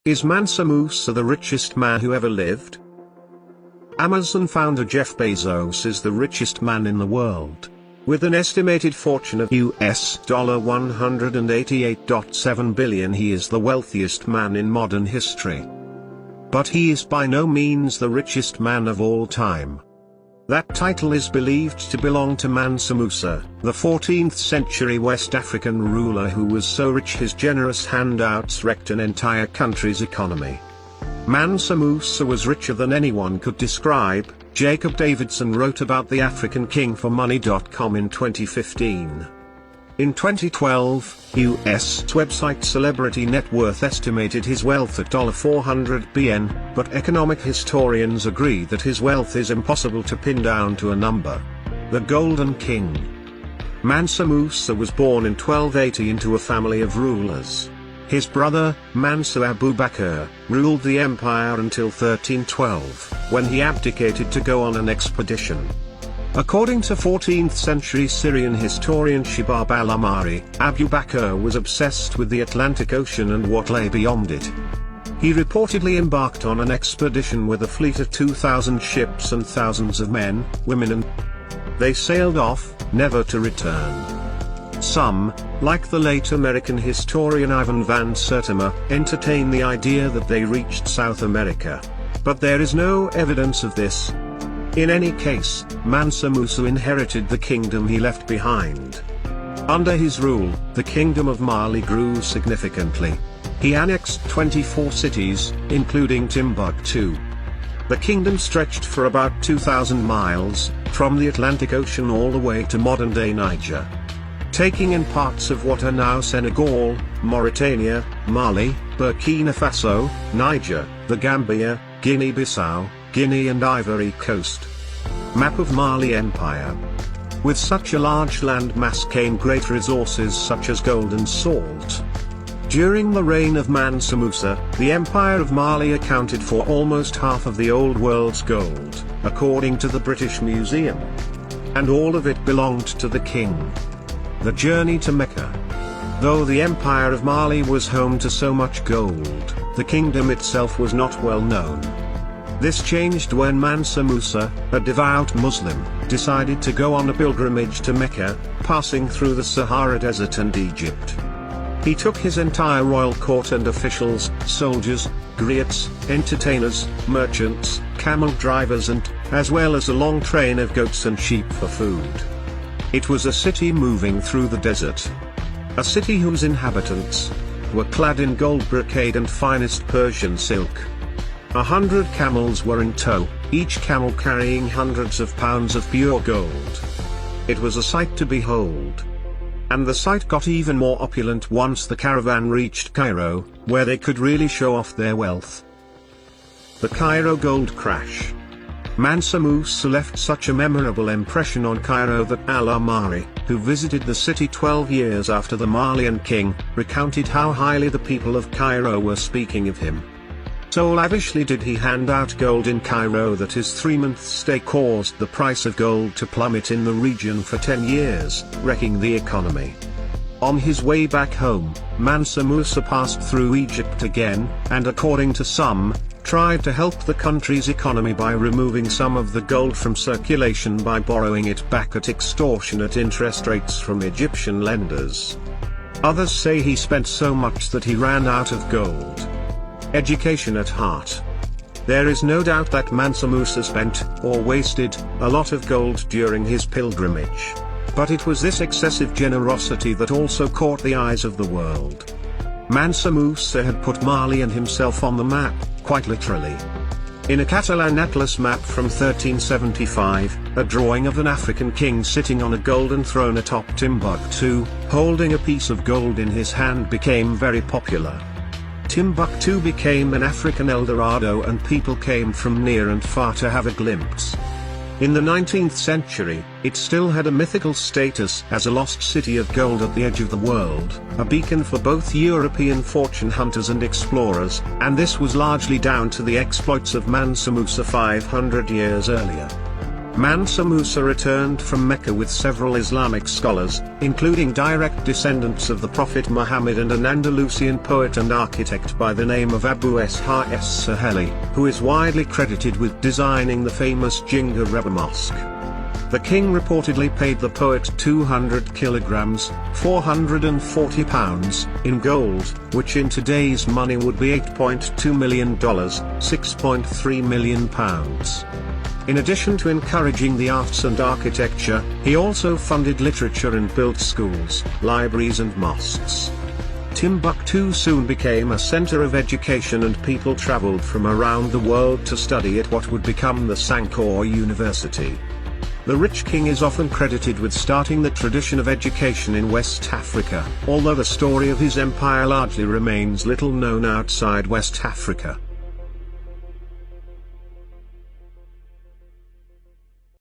Is Mansa Musa the richest man who ever lived? Amazon founder Jeff Bezos is the richest man in the world. With an estimated fortune of $188.7 billion, he is the wealthiest man in modern history. But he is by no means the richest man of all time. That title is believed to belong to Mansa Musa, the 14th century West African ruler who was so rich his generous handouts wrecked an entire country's economy. Mansa Musa was richer than anyone could describe, Jacob Davidson wrote about the African king for Money.com in 2015. In 2012, US website Celebrity Net Worth estimated his wealth at $400 billion, but economic historians agree that his wealth is impossible to pin down to a number. The Golden King. Mansa Musa was born in 1280 into a family of rulers. His brother, Mansa Abu Bakr, ruled the empire until 1312, when he abdicated to go on an expedition. According to 14th century Syrian historian Shibab al-Amari, Abu Bakr was obsessed with the Atlantic Ocean and what lay beyond it. He reportedly embarked on an expedition with a fleet of 2,000 ships and thousands of men, women and they sailed off, never to return. Some, like the late American historian Ivan van Sertima, entertain the idea that they reached South America. But there is no evidence of this. In any case, Mansa Musa inherited the kingdom he left behind. Under his rule, the kingdom of Mali grew significantly. He annexed 24 cities, including Timbuktu. The kingdom stretched for about 2,000 miles, from the Atlantic Ocean all the way to modern-day Niger. Taking in parts of what are now Senegal, Mauritania, Mali, Burkina Faso, Niger, the Gambia, Guinea-Bissau, Guinea and Ivory Coast. Map of Mali Empire. With such a large land mass came great resources such as gold and salt. During the reign of Mansa Musa, the Empire of Mali accounted for almost half of the old world's gold, according to the British Museum. And all of it belonged to the king. The journey to Mecca. Though the Empire of Mali was home to so much gold, the kingdom itself was not well known. This changed when Mansa Musa, a devout Muslim, decided to go on a pilgrimage to Mecca, passing through the Sahara Desert and Egypt. He took his entire royal court and officials, soldiers, griots, entertainers, merchants, camel drivers and, as well as a long train of goats and sheep for food. It was a city moving through the desert. A city whose inhabitants were clad in gold brocade and finest Persian silk. 100 camels were in tow, each camel carrying hundreds of pounds of pure gold. It was a sight to behold. And the sight got even more opulent once the caravan reached Cairo, where they could really show off their wealth. The Cairo Gold Crash. Mansa Musa left such a memorable impression on Cairo that Al-Amari, who visited the city 12 years after the Malian king, recounted how highly the people of Cairo were speaking of him. So lavishly did he hand out gold in Cairo that his 3-month stay caused the price of gold to plummet in the region for 10 years, wrecking the economy. On his way back home, Mansa Musa passed through Egypt again, and according to some, tried to help the country's economy by removing some of the gold from circulation by borrowing it back at extortionate interest rates from Egyptian lenders. Others say he spent so much that he ran out of gold. Education at heart. There is no doubt that Mansa Musa spent, or wasted, a lot of gold during his pilgrimage. But it was this excessive generosity that also caught the eyes of the world. Mansa Musa had put Mali and himself on the map, quite literally. In a Catalan atlas map from 1375, a drawing of an African king sitting on a golden throne atop Timbuktu, holding a piece of gold in his hand became very popular. Timbuktu became an African El Dorado and people came from near and far to have a glimpse. In the 19th century, it still had a mythical status as a lost city of gold at the edge of the world, a beacon for both European fortune hunters and explorers, and this was largely down to the exploits of Mansa Musa 500 years earlier. MANSA MUSA returned from Mecca with several Islamic scholars, including direct descendants of the Prophet Muhammad and an Andalusian poet and architect by the name of Abu Ishaq Saheli, who is widely credited with designing the famous Jinga Rebbe Mosque. The king reportedly paid the poet 200 kilograms, 440 pounds, in gold, which in today's money would be $8.2 million, 6.3 million pounds. In addition to encouraging the arts and architecture, he also funded literature and built schools, libraries and mosques. Timbuktu soon became a center of education and people traveled from around the world to study at what would become the Sankore University. The rich king is often credited with starting the tradition of education in West Africa, although the story of his empire largely remains little known outside West Africa.